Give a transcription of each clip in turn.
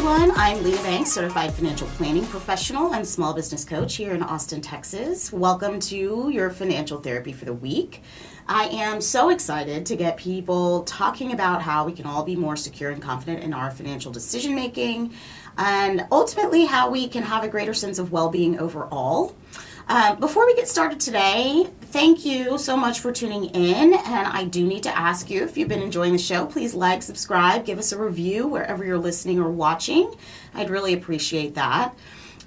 everyone. I'm Lena Banks, Certified Financial Planning Professional and Small Business Coach here in Austin, Texas. Welcome to your Financial Therapy for the Week. I am so excited to get people talking about how we can all be more secure and confident in our financial decision making, and ultimately how we can have a greater sense of well-being overall. Before we get started today, thank you so much for tuning in, and I do need to ask you, if you've been enjoying the show, please like, subscribe, give us a review wherever you're listening or watching. I'd really appreciate that.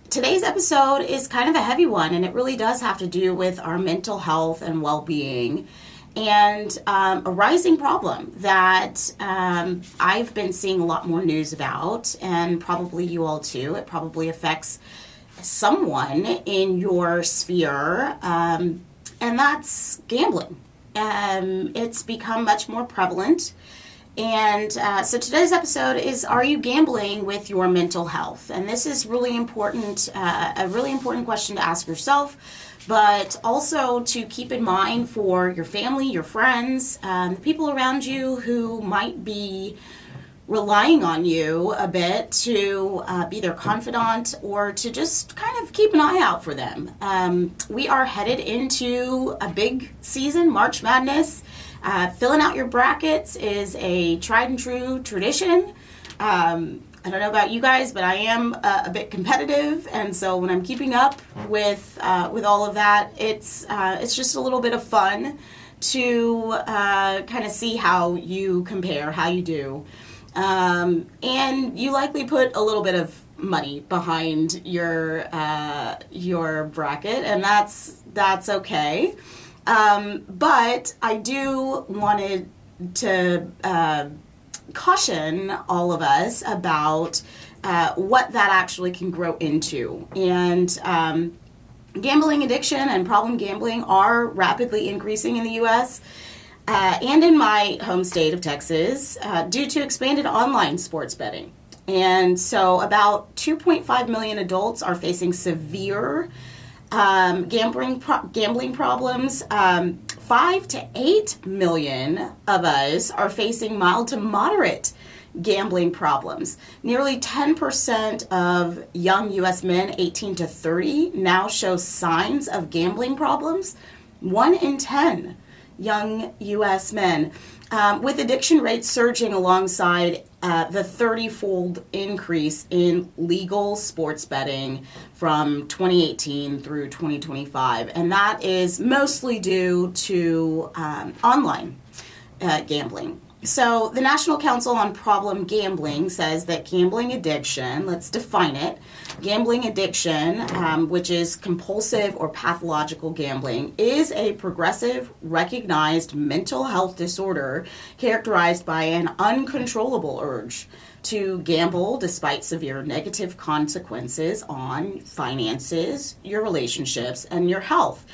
Today's episode is kind of a heavy one, and it really does have to do with our mental health and well-being, and a rising problem that I've been seeing a lot more news about, and probably you all too. It probably affects someone in your sphere, and that's gambling. It's become much more prevalent, and so today's episode is, are you gambling with your mental health? And this is really important, a really important question to ask yourself, but also to keep in mind for your family, your friends, the people around you who might be relying on you a bit to be their confidant or to just kind of keep an eye out for them. We are headed into a big season, March Madness. Filling out your brackets is a tried and true tradition. I don't know about you guys, but I am a bit competitive, and so when I'm keeping up with all of that, it's just a little bit of fun to kind of see how you compare, how you do. And you likely put a little bit of money behind your bracket, and that's okay. But I do wanted to caution all of us about what that actually can grow into. And gambling addiction and problem gambling are rapidly increasing in the U.S., and in my home state of Texas, due to expanded online sports betting. And so about 2.5 million adults are facing severe gambling problems. 5 to 8 million of us are facing mild to moderate gambling problems. Nearly 10% of young U.S. men 18 to 30 now show signs of gambling problems. 1 in 10 young U.S. men, with addiction rates surging alongside the 30-fold increase in legal sports betting from 2018 through 2025. And that is mostly due to online gambling. So the National Council on Problem Gambling says that gambling addiction, let's define it, gambling addiction, which is compulsive or pathological gambling, is a progressive, recognized mental health disorder characterized by an uncontrollable urge to gamble despite severe negative consequences on finances, your relationships, and your health.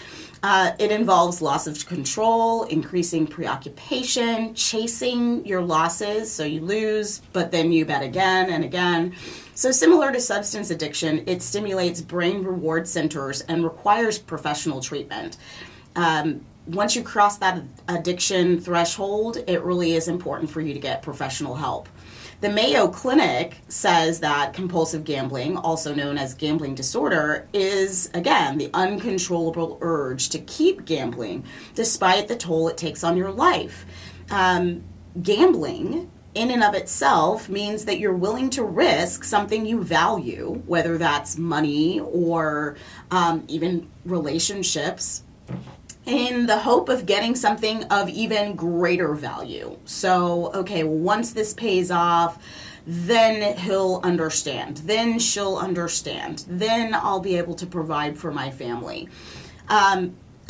It involves loss of control, increasing preoccupation, chasing your losses, so you lose, but then you bet again and again. So similar to substance addiction, it stimulates brain reward centers and requires professional treatment. Once you cross that addiction threshold, it really is important for you to get professional help. The Mayo Clinic says that compulsive gambling, also known as gambling disorder, is, again, the uncontrollable urge to keep gambling despite the toll it takes on your life. Gambling, in and of itself, means that you're willing to risk something you value, whether that's money or even relationships, in the hope of getting something of even greater value. So, okay, once this pays off, then he'll understand. Then she'll understand. Then I'll be able to provide for my family.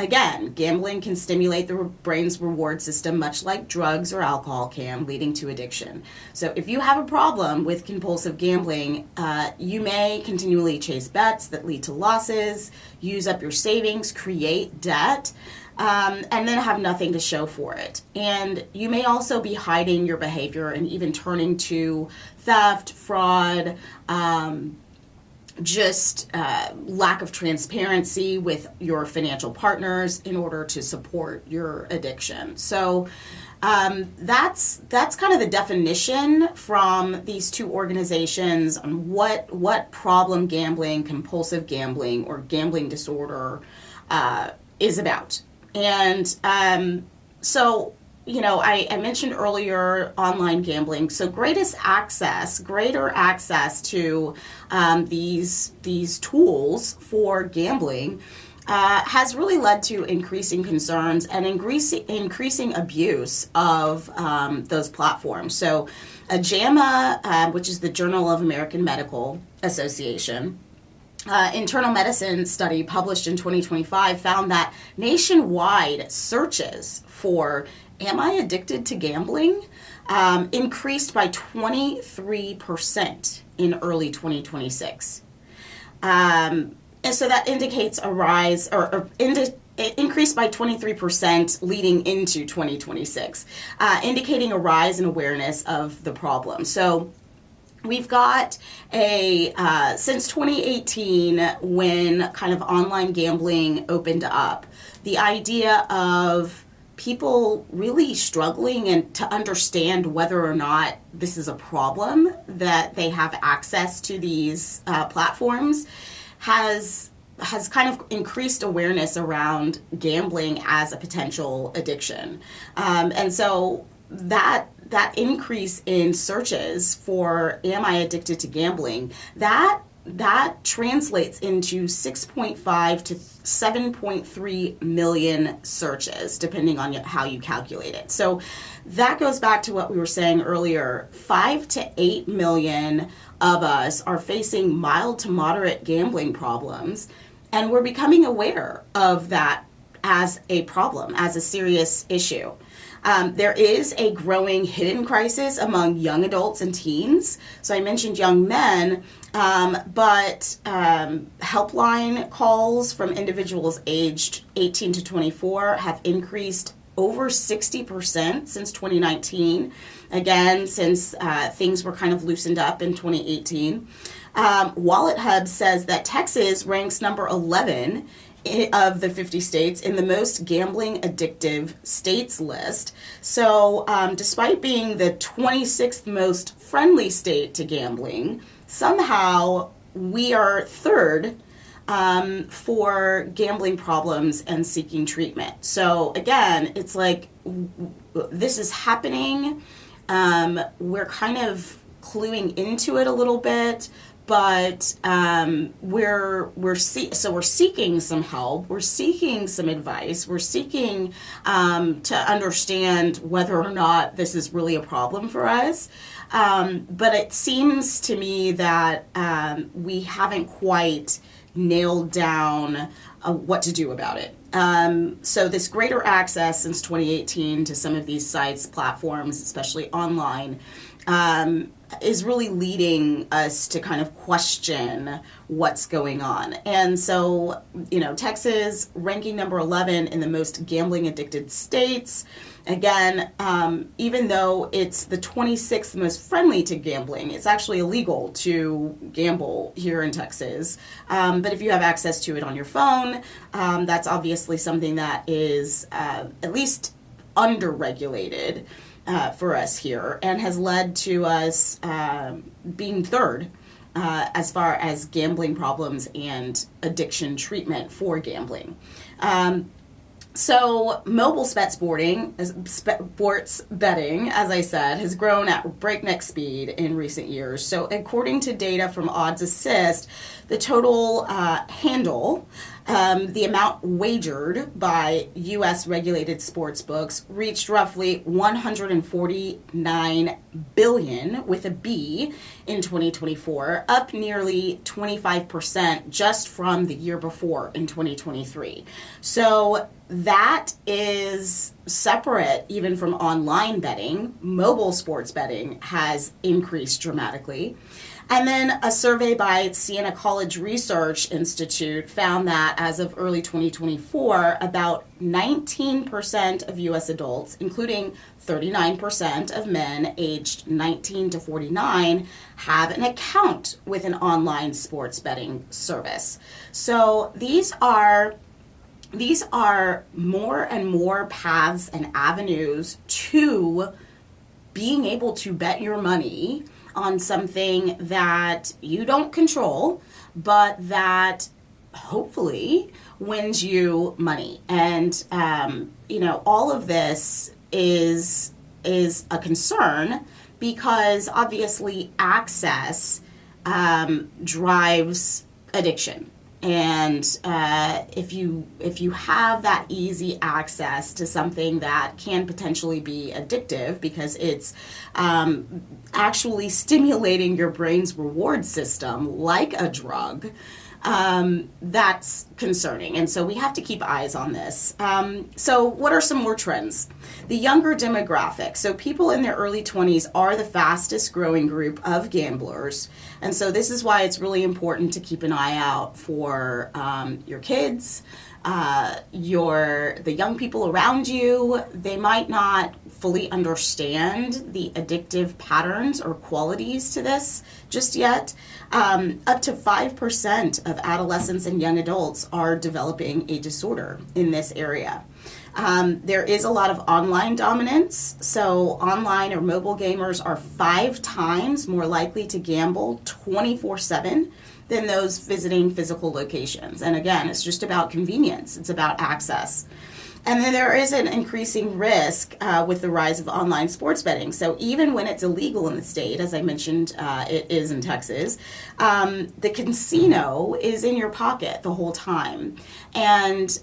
Again, gambling can stimulate the brain's reward system, much like drugs or alcohol can, leading to addiction. So if you have a problem with compulsive gambling, you may continually chase bets that lead to losses, use up your savings, create debt, and then have nothing to show for it. And you may also be hiding your behavior and even turning to theft, fraud, lack of transparency with your financial partners in order to support your addiction. So That's kind of the definition from these two organizations on what problem gambling, compulsive gambling, or gambling disorder is about. And so, I mentioned earlier online gambling. So greater access to these tools for gambling has really led to increasing concerns and increasing abuse of those platforms. So JAMA, which is the Journal of American Medical Association, internal medicine study published in 2025 found that nationwide searches for "Am I addicted to gambling?" increased by 23% in early 2026. And so that indicates a rise, it increased by 23% leading into 2026, indicating a rise in awareness of the problem. So we've got since 2018, when kind of online gambling opened up, the idea of people really struggling and to understand whether or not this is a problem that they have access to these platforms has kind of increased awareness around gambling as a potential addiction. And so that increase in searches for "Am I addicted to gambling?" that translates into 6.5 to 7.3 million searches, depending on how you calculate it. So that goes back to what we were saying earlier. 5 to 8 million of us are facing mild to moderate gambling problems, and we're becoming aware of that as a problem, as a serious issue. There is a growing hidden crisis among young adults and teens. So I mentioned young men, but helpline calls from individuals aged 18 to 24 have increased over 60% since 2019. Again, since things were kind of loosened up in 2018. Wallet Hub says that Texas ranks number 11 of the 50 states in the most gambling addictive states list. So despite being the 26th most friendly state to gambling, somehow we are third for gambling problems and seeking treatment. So again, it's like this is happening. We're kind of cluing into it a little bit, but we're seeking some help. We're seeking some advice. We're seeking to understand whether or not this is really a problem for us. But it seems to me that we haven't quite nailed down what to do about it. So this greater access since 2018 to some of these sites, platforms, especially online, is really leading us to kind of question what's going on. And so, Texas ranking number 11 in the most gambling addicted states. Again, even though it's the 26th most friendly to gambling, it's actually illegal to gamble here in Texas. But if you have access to it on your phone, that's obviously something that is at least under-regulated for us here, and has led to us being third as far as gambling problems and addiction treatment for gambling. So mobile sports betting, as I said, has grown at breakneck speed in recent years. So according to data from Odds Assist, the total handle, the amount wagered by U.S. regulated sports books, reached roughly $149 billion with a B in 2024, up nearly 25% just from the year before in 2023. So that is separate even from online betting. Mobile sports betting has increased dramatically. And then a survey by Siena College Research Institute found that as of early 2024, about 19% of U.S. adults, including 39% of men aged 19 to 49, have an account with an online sports betting service. So these are these are more and more paths and avenues to being able to bet your money on something that you don't control, but that hopefully wins you money. And all of this is a concern because obviously access drives addiction. And if you have that easy access to something that can potentially be addictive because it's actually stimulating your brain's reward system like a drug, that's concerning. And so we have to keep eyes on this. So what are some more trends? The younger demographic. So people in their early 20s are the fastest growing group of gamblers. And so this is why it's really important to keep an eye out for your kids, the young people around you. They might not fully understand the addictive patterns or qualities to this just yet. Up to 5% of adolescents and young adults are developing a disorder in this area. There is a lot of online dominance. So online or mobile gamers are 5 times more likely to gamble 24/7 than those visiting physical locations. And again, it's just about convenience. It's about access. And then there is an increasing risk with the rise of online sports betting. So even when it's illegal in the state, as I mentioned, it is in Texas, the casino is in your pocket the whole time. And,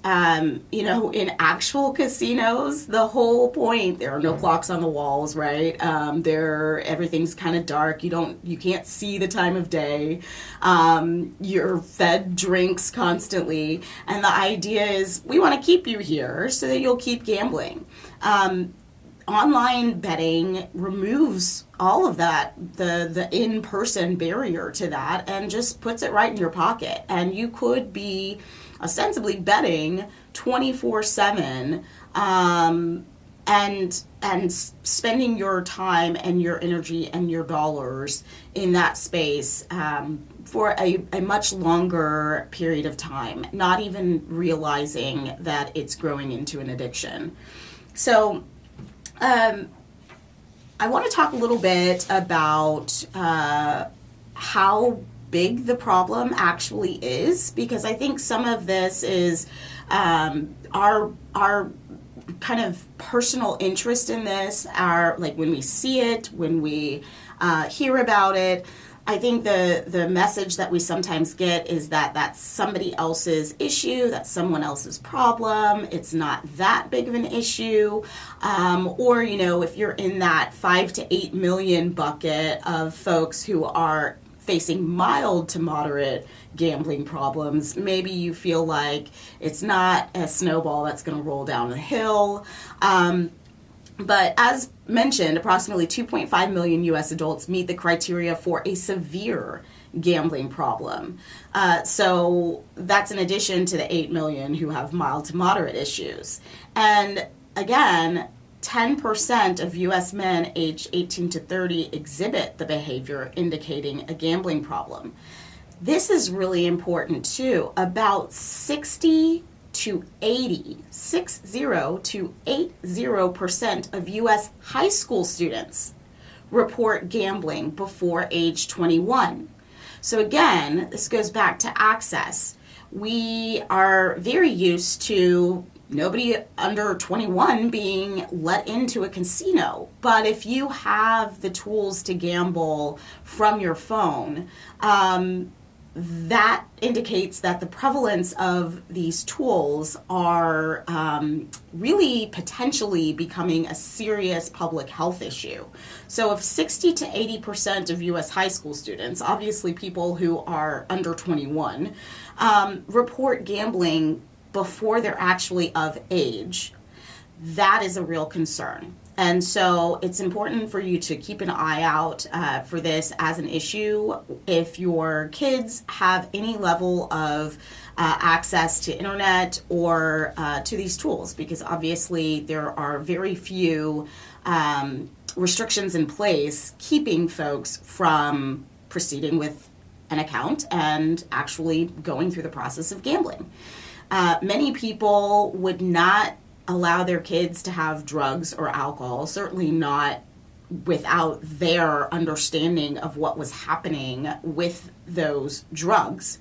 in actual casinos, the whole point, there are no clocks on the walls, right? Everything's kind of dark. You can't see the time of day. You're fed drinks constantly. And the idea is we want to keep you here so that you'll keep gambling. Online betting removes all of that, the in-person barrier to that, and just puts it right in your pocket. And you could be ostensibly betting 24/7 and spending your time and your energy and your dollars in that space for a much longer period of time, not even realizing that it's growing into an addiction. So I want to talk a little bit about how big the problem actually is, because I think some of this is our kind of personal interest in this, like when we see it, when we hear about it. I think the message that we sometimes get is that that's somebody else's issue, that's someone else's problem, it's not that big of an issue. Or, if you're in that 5 to 8 million bucket of folks who are facing mild to moderate gambling problems, maybe you feel like it's not a snowball that's going to roll down the hill. But as mentioned, approximately 2.5 million U.S. adults meet the criteria for a severe gambling problem. So that's in addition to the 8 million who have mild to moderate issues. And again, 10% of U.S. men aged 18 to 30 exhibit the behavior indicating a gambling problem. This is really important too. About 60 to 80% of U.S. high school students report gambling before age 21. So again, this goes back to access. We are very used to nobody under 21 being let into a casino. But if you have the tools to gamble from your phone, that indicates that the prevalence of these tools are really potentially becoming a serious public health issue. So if 60 to 80% of U.S. high school students, obviously people who are under 21, report gambling before they're actually of age, that is a real concern. And so it's important for you to keep an eye out for this as an issue. If your kids have any level of access to internet or to these tools, because obviously there are very few restrictions in place keeping folks from proceeding with an account and actually going through the process of gambling. Many people would not allow their kids to have drugs or alcohol, certainly not without their understanding of what was happening with those drugs.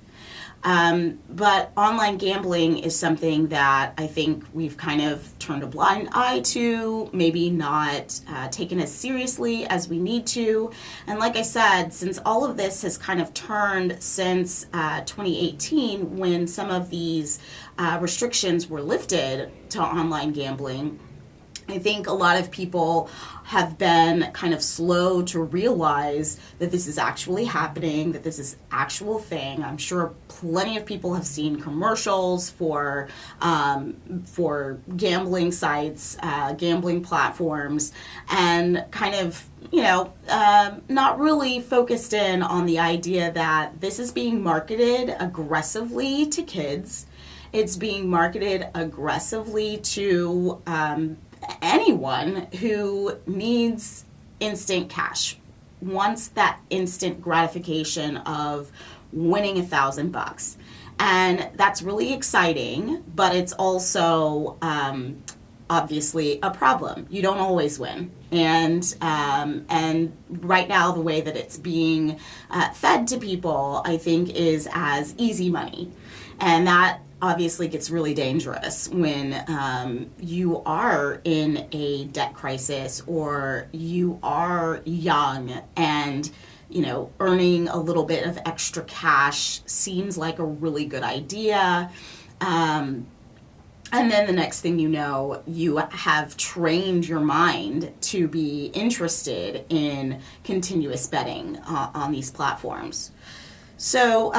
But online gambling is something that I think we've kind of turned a blind eye to, maybe not taken as seriously as we need to. And like I said, since all of this has kind of turned since 2018, when some of these restrictions were lifted to online gambling, I think a lot of people have been kind of slow to realize that this is actually happening, that this is actual thing. I'm sure plenty of people have seen commercials for gambling sites, gambling platforms, and kind of, not really focused in on the idea that this is being marketed aggressively to kids. It's being marketed aggressively to anyone who needs instant cash, wants that instant gratification of winning $1,000. And that's really exciting, but it's also obviously a problem. You don't always win. And right now, the way that it's being fed to people, I think, is as easy money. And that obviously gets really dangerous when you are in a debt crisis, or you are young and earning a little bit of extra cash seems like a really good idea. And then the next thing you know, you have trained your mind to be interested in continuous betting on these platforms. So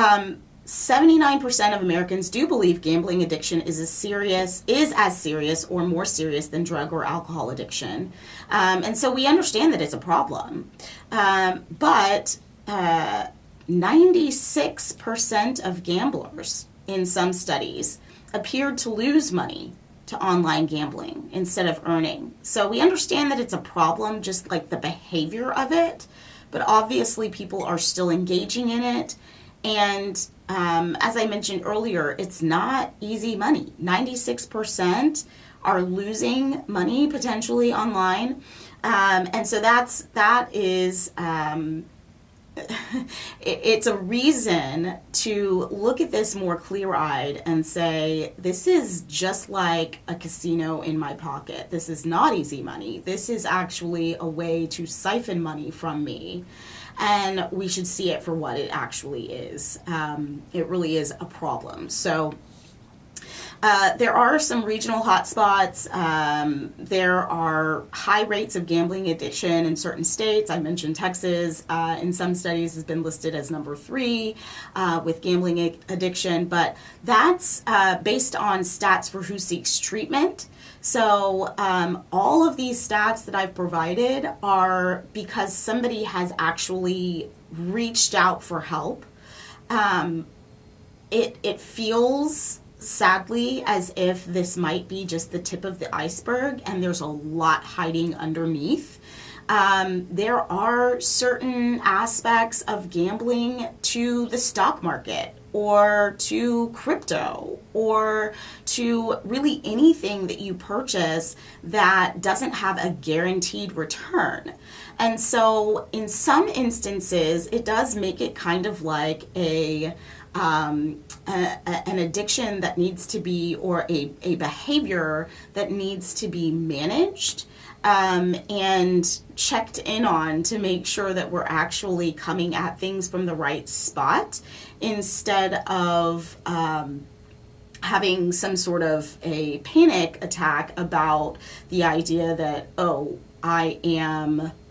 79% of Americans do believe gambling addiction is as serious or more serious than drug or alcohol addiction. And so we understand that it's a problem. But 96% of gamblers in some studies appeared to lose money to online gambling instead of earning. So we understand that it's a problem, just like the behavior of it, but obviously people are still engaging in it. And as I mentioned earlier, it's not easy money. 96% are losing money potentially online. And so that is it's a reason to look at this more clear-eyed and say, this is just like a casino in my pocket. This is not easy money. This is actually a way to siphon money from me. And we should see it for what it actually is. It really is a problem. So there are some regional hotspots. There are high rates of gambling addiction in certain states. I mentioned Texas in some studies has been listed as number 3 with gambling addiction, but that's based on stats for who seeks treatment. So all of these stats that I've provided are because somebody has actually reached out for help. It feels sadly as if this might be just the tip of the iceberg, and there's a lot hiding underneath. There are certain aspects of gambling to the stock market, or to crypto, or to really anything that you purchase that doesn't have a guaranteed return. And so in some instances, it does make it kind of like an addiction that needs to be, or a behavior that needs to be managed and checked in on to make sure that we're actually coming at things from the right spot, instead of having some sort of a panic attack about the idea that,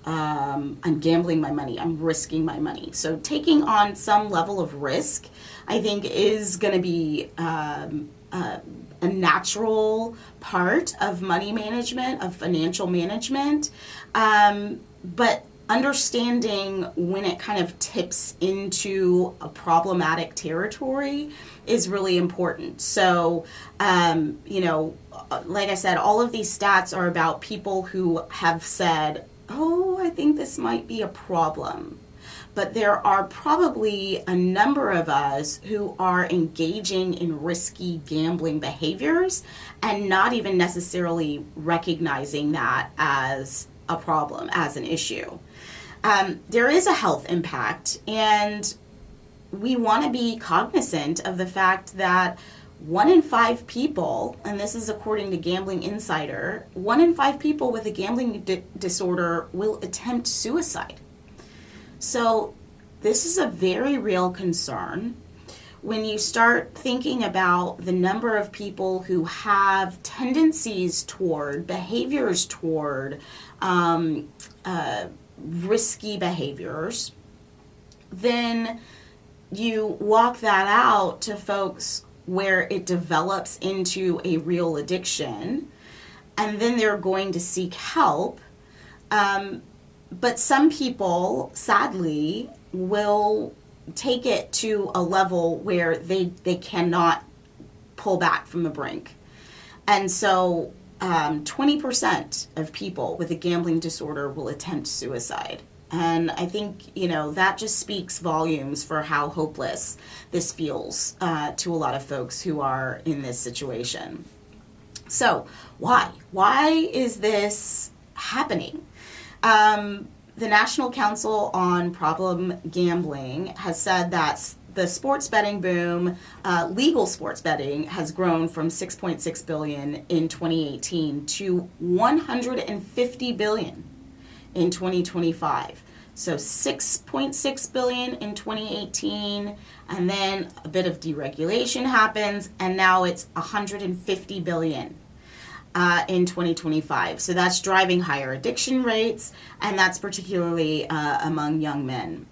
I'm gambling my money, I'm risking my money. So taking on some level of risk, I think, is going to be a natural part of money management, of financial management. But understanding when it kind of tips into a problematic territory is really important. So, like I said, all of these stats are about people who have said, I think this might be a problem. but there are probably a number of us who are engaging in risky gambling behaviors and not even necessarily recognizing that as a problem, as an issue. There is a health impact, and we want to be cognizant of the fact that 1 in 5 people, and this is according to Gambling Insider, 1 in 5 people with a gambling disorder will attempt suicide. So this is a very real concern. When you start thinking about the number of people who have tendencies toward, behaviors toward risky behaviors, then you walk that out to folks where it develops into a real addiction, and then they're going to seek help. But some people, sadly, will take it to a level where they cannot pull back from the brink. And so 20% of people with a gambling disorder will attempt suicide. And I think, that just speaks volumes for how hopeless this feels to a lot of folks who are in this situation. So why? Why is this happening? The National Council on Problem Gambling has said that the sports betting boom, legal sports betting, has grown from $6.6 billion in 2018 to $150 billion in 2025. So $6.6 billion in 2018, and then a bit of deregulation happens, and now it's $150 billion in 2025. So that's driving higher addiction rates, and that's particularly among young men.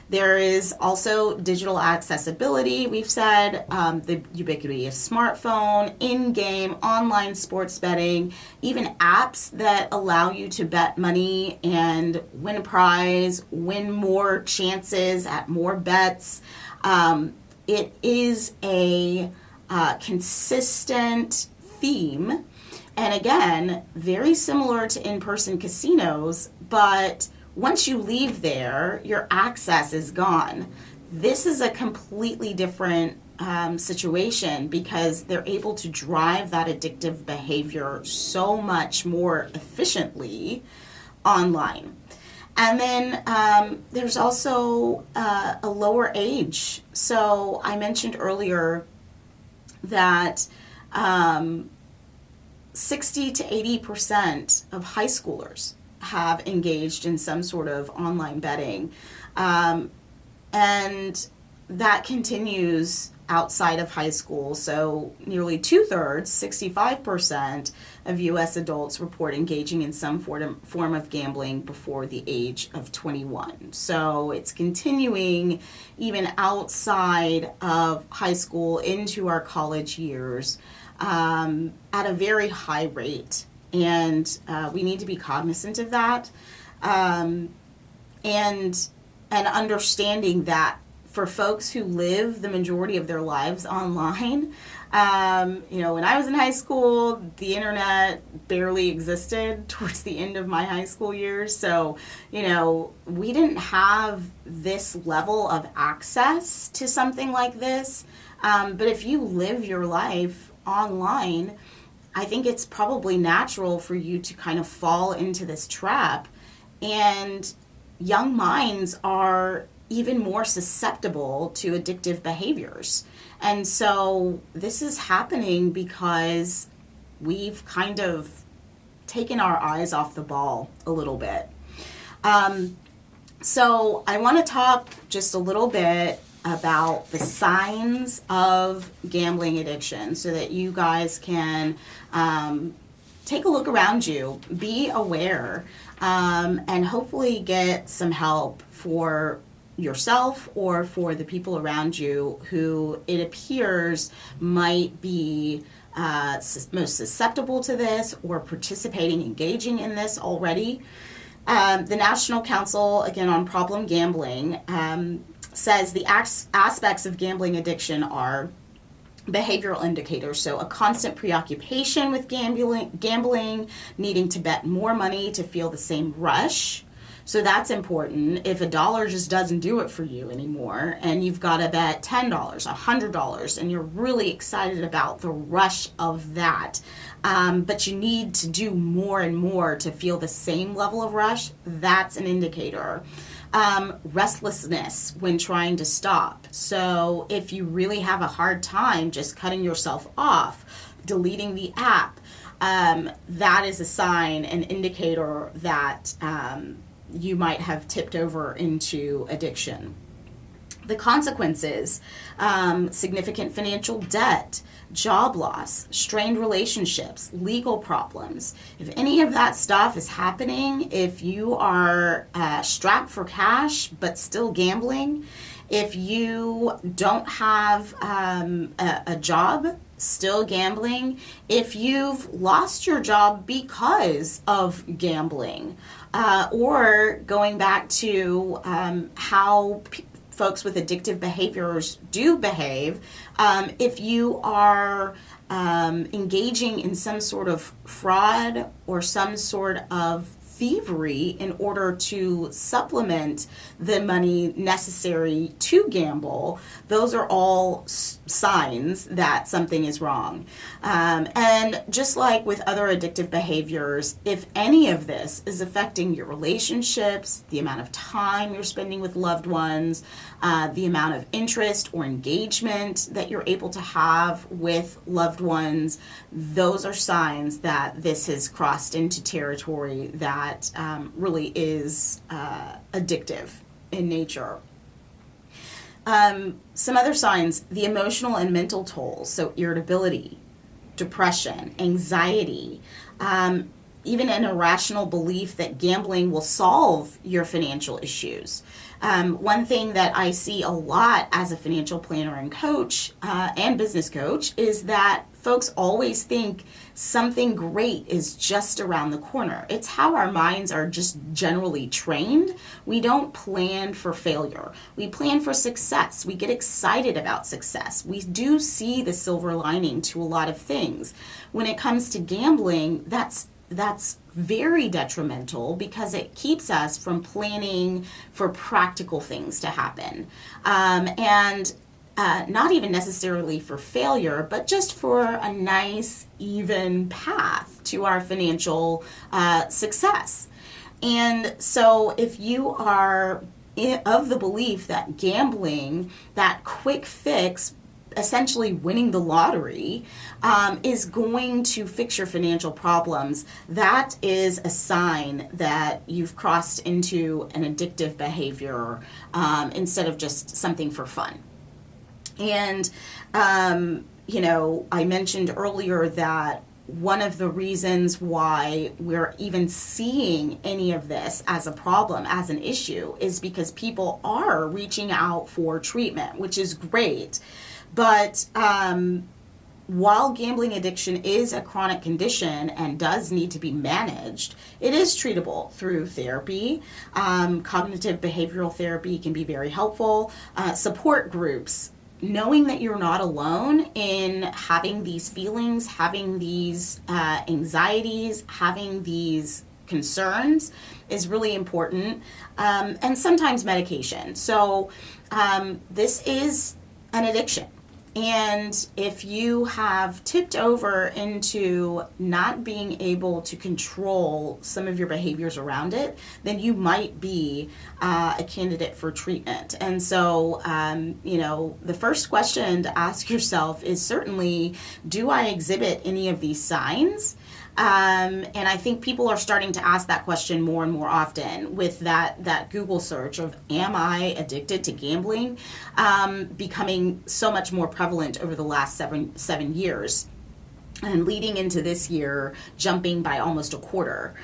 There is also digital accessibility. We've said the ubiquity of smartphone, in-game, online sports betting, even apps that allow you to bet money and win a prize, win more chances at more bets. It is a consistent theme, and again, very similar to in-person casinos, but once you leave there, your access is gone. This is a completely different situation because they're able to drive that addictive behavior so much more efficiently online. And then there's also a lower age. So I mentioned earlier that 60 to 80% of high schoolers have engaged in some sort of online betting. And that continues outside of high school. So nearly 2/3, 65% of U.S. adults report engaging in some form of gambling before the age of 21. So it's continuing even outside of high school into our college years at a very high rate. And we need to be cognizant of that, and understanding that for folks who live the majority of their lives online, when I was in high school, the internet barely existed towards the end of my high school years. So, we didn't have this level of access to something like this. But if you live your life online, I think it's probably natural for you to kind of fall into this trap, and young minds are even more susceptible to addictive behaviors. And so this is happening because we've kind of taken our eyes off the ball a little bit. So I want to talk just a little bit about the signs of gambling addiction so that you guys can take a look around you, be aware, and hopefully get some help for yourself or for the people around you who it appears might be most susceptible to this or participating, engaging in this already. The National Council, again, on Problem Gambling, says the aspects of gambling addiction are behavioral indicators, so a constant preoccupation with gambling, needing to bet more money to feel the same rush, So that's important. If a dollar just doesn't do it for you anymore, and you've got to bet $10, $100, and you're really excited about the rush of that, but you need to do more and more to feel the same level of rush, that's an indicator. Restlessness when trying to stop. So if you really have a hard time just cutting yourself off, deleting the app, that is a sign, an indicator that you might have tipped over into addiction. The consequences, significant financial debt, job loss, strained relationships, legal problems. If any of that stuff is happening, if you are strapped for cash but still gambling, if you don't have a job, still gambling, if you've lost your job because of gambling, or going back to how folks with addictive behaviors do behave, if you are engaging in some sort of fraud or some sort of thievery in order to supplement the money necessary to gamble, those are all signs that something is wrong. And just like with other addictive behaviors, if any of this is affecting your relationships, the amount of time you're spending with loved ones, the amount of interest or engagement that you're able to have with loved ones, those are signs that this has crossed into territory that really is addictive in nature. Some other signs, the emotional and mental tolls, so irritability, depression, anxiety, even an irrational belief that gambling will solve your financial issues. One thing that I see a lot as a financial planner and coach and business coach is that folks always think something great is just around the corner. It's how our minds are just generally trained. We don't plan for failure. We plan for success. We get excited about success. We do see the silver lining to a lot of things. When it comes to gambling, that's very detrimental because it keeps us from planning for practical things to happen. And not even necessarily for failure, but just for a nice, even path to our financial success. And so if you are of the belief that gambling, that quick fix, essentially winning the lottery, is going to fix your financial problems, that is a sign that you've crossed into an addictive behavior instead of just something for fun. And, I mentioned earlier that one of the reasons why we're even seeing any of this as a problem, as an issue, is because people are reaching out for treatment, which is great. But while gambling addiction is a chronic condition and does need to be managed, it is treatable through therapy. Cognitive behavioral therapy can be very helpful. Support groups, knowing that you're not alone in having these feelings, having these anxieties, having these concerns is really important. And sometimes medication. So this is an addiction. And if you have tipped over into not being able to control some of your behaviors around it, then you might be a candidate for treatment. And so, the first question to ask yourself is certainly, do I exhibit any of these signs? And I think people are starting to ask that question more and more often with that Google search of, am I addicted to gambling, becoming so much more prevalent over the last seven years. And leading into this year, jumping by almost a quarter.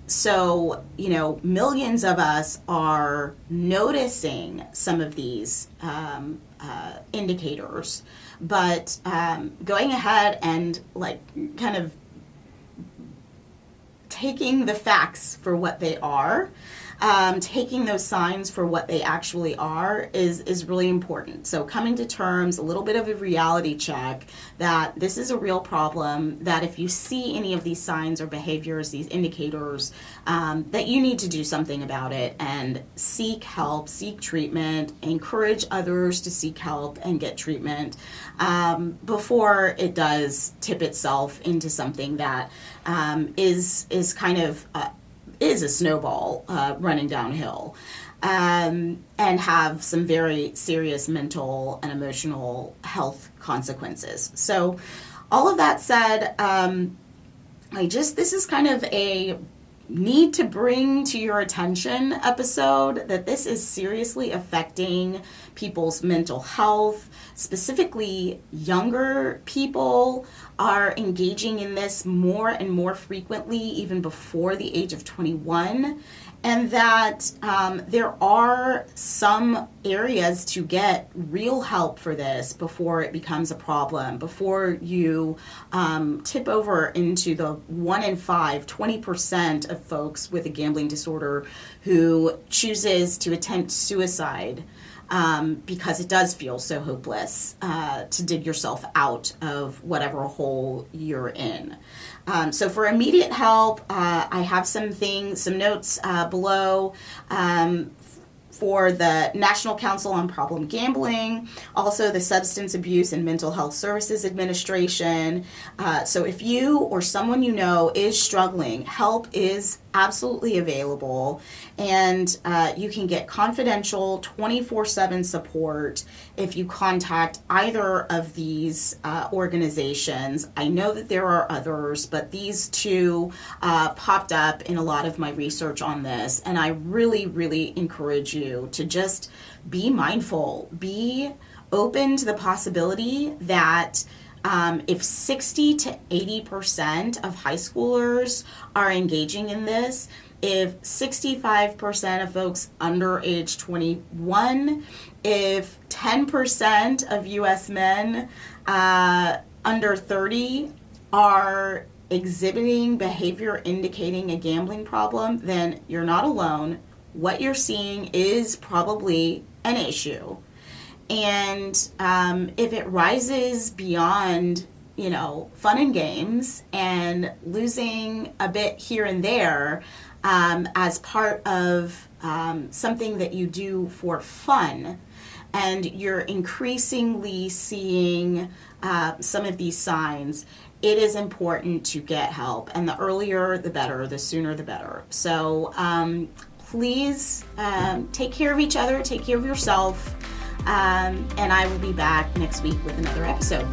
So, millions of us are noticing some of these indicators, but going ahead and kind of taking the facts for what they are, taking those signs for what they actually are is really important. So coming to terms, a little bit of a reality check that this is a real problem, that if you see any of these signs or behaviors, these indicators, that you need to do something about it and seek help, seek treatment, encourage others to seek help and get treatment before it does tip itself into something that is kind of is a snowball running downhill, and have some very serious mental and emotional health consequences. So all of that said, this is kind of a need to bring to your attention episode that this is seriously affecting people's mental health. Specifically, younger people are engaging in this more and more frequently, even before the age of 21, and that there are some areas to get real help for this before it becomes a problem, before you tip over into the 1 in 5, 20% of folks with a gambling disorder who chooses to attempt suicide because it does feel so hopeless to dig yourself out of whatever hole you're in. So for immediate help, I have some notes below for the National Council on Problem Gambling, also the Substance Abuse and Mental Health Services Administration. So if you or someone you know is struggling, help is absolutely available, and you can get confidential 24/7 support if you contact either of these organizations. I know that there are others, but these two popped up in a lot of my research on this, and I really, really encourage you to just be mindful, be open to the possibility that if 60 to 80% of high schoolers are engaging in this, if 65% of folks under age 21, if 10% of U.S. men under 30 are exhibiting behavior indicating a gambling problem, then you're not alone. What you're seeing is probably an issue. And if it rises beyond, fun and games and losing a bit here and there as part of something that you do for fun, and you're increasingly seeing some of these signs, it is important to get help. And the earlier, the better, the sooner, the better. So please take care of each other, take care of yourself. And I will be back next week with another episode.